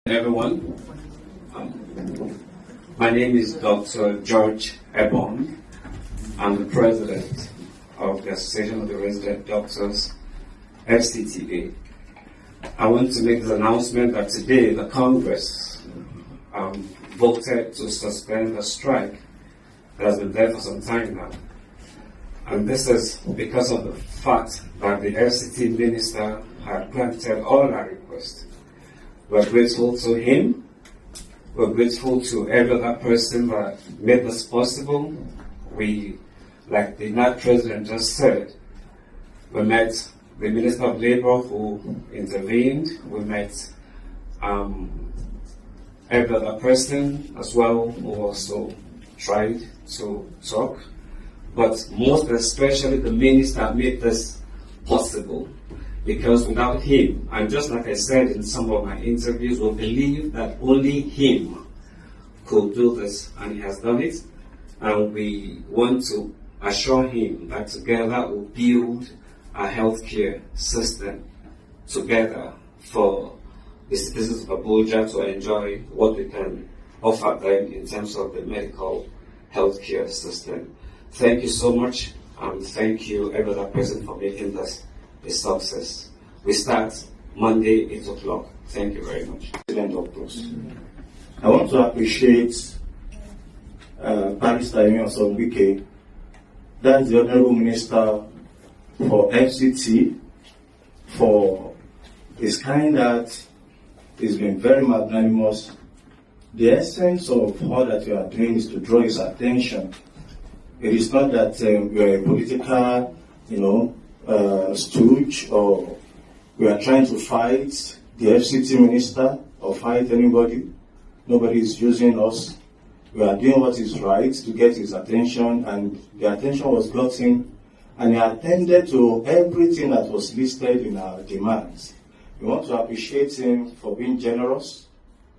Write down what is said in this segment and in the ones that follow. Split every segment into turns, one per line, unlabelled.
Everyone, my name is Dr. George Ebon. I'm the president of the Association of the Resident Doctors, FCTA. I want to make the announcement that today the Congress voted to suspend the strike that has been there for some time now. And this is because of the fact that the FCT minister had granted all our requests. We're grateful to him. We're grateful to every other person that made this possible. We, like the NAT president just said, we met the Minister of Labour who intervened. We met every other person as well who also tried to talk. But most especially the minister made this possible. Because without him, and just like I said in some of my interviews, we believe that only him could do this, and he has done it. And we want to assure him that together we'll build a healthcare system together for the citizens of Abuja to enjoy what we can offer them in terms of the medical healthcare system. Thank you so much, and thank you every other person for making this a success. We start Monday, 8 o'clock. Thank you very much.
Doctors. I want to appreciate Barrister Yemi Osunbike, that's the Honorable Minister for FCT, for his kind heart. He's been very magnanimous. The essence of all that you are doing is to draw his attention. It is not that we are a political, stooge, or we are trying to fight the FCT minister or fight anybody. Nobody is using us. We are doing what is right to get his attention, and the attention was gotten, and he attended to everything that was listed in our demands. We want to appreciate him for being generous.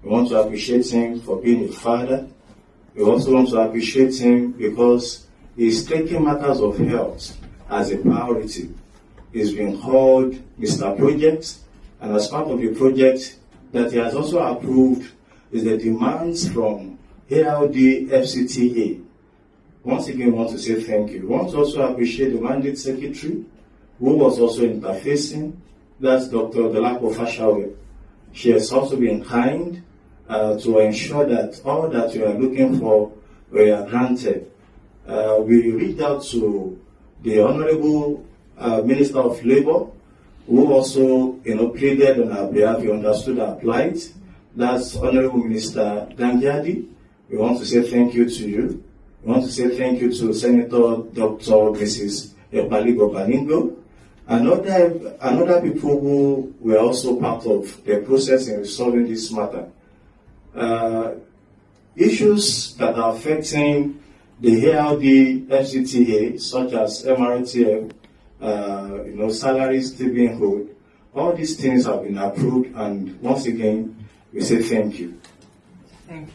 We want to appreciate him for being a father. We also want to appreciate him because he's taking matters of health as a priority. He's been called Mr. Project, and as part of the project that he has also approved is the demands from ALD FCTA. Once again, we want to say thank you. We want to also appreciate the mandate secretary, who was also interfacing. That's Dr. Dolapo Fashawe. She has also been kind to ensure that all that you are looking for were granted. We reached out to the Honorable Minister of Labour, who also pleaded on our behalf. We understood our plight. That's Honorable Minister Danjadi. We want to say thank you to you. We want to say thank you to Senator Dr. Mrs. Epaligo Baningo, and other people who were also part of the process in resolving this matter. Issues that are affecting the ALD FCTA, such as MRTF, salaries still being owed, all these things have been approved, and once again, we say thank you.
Thank you.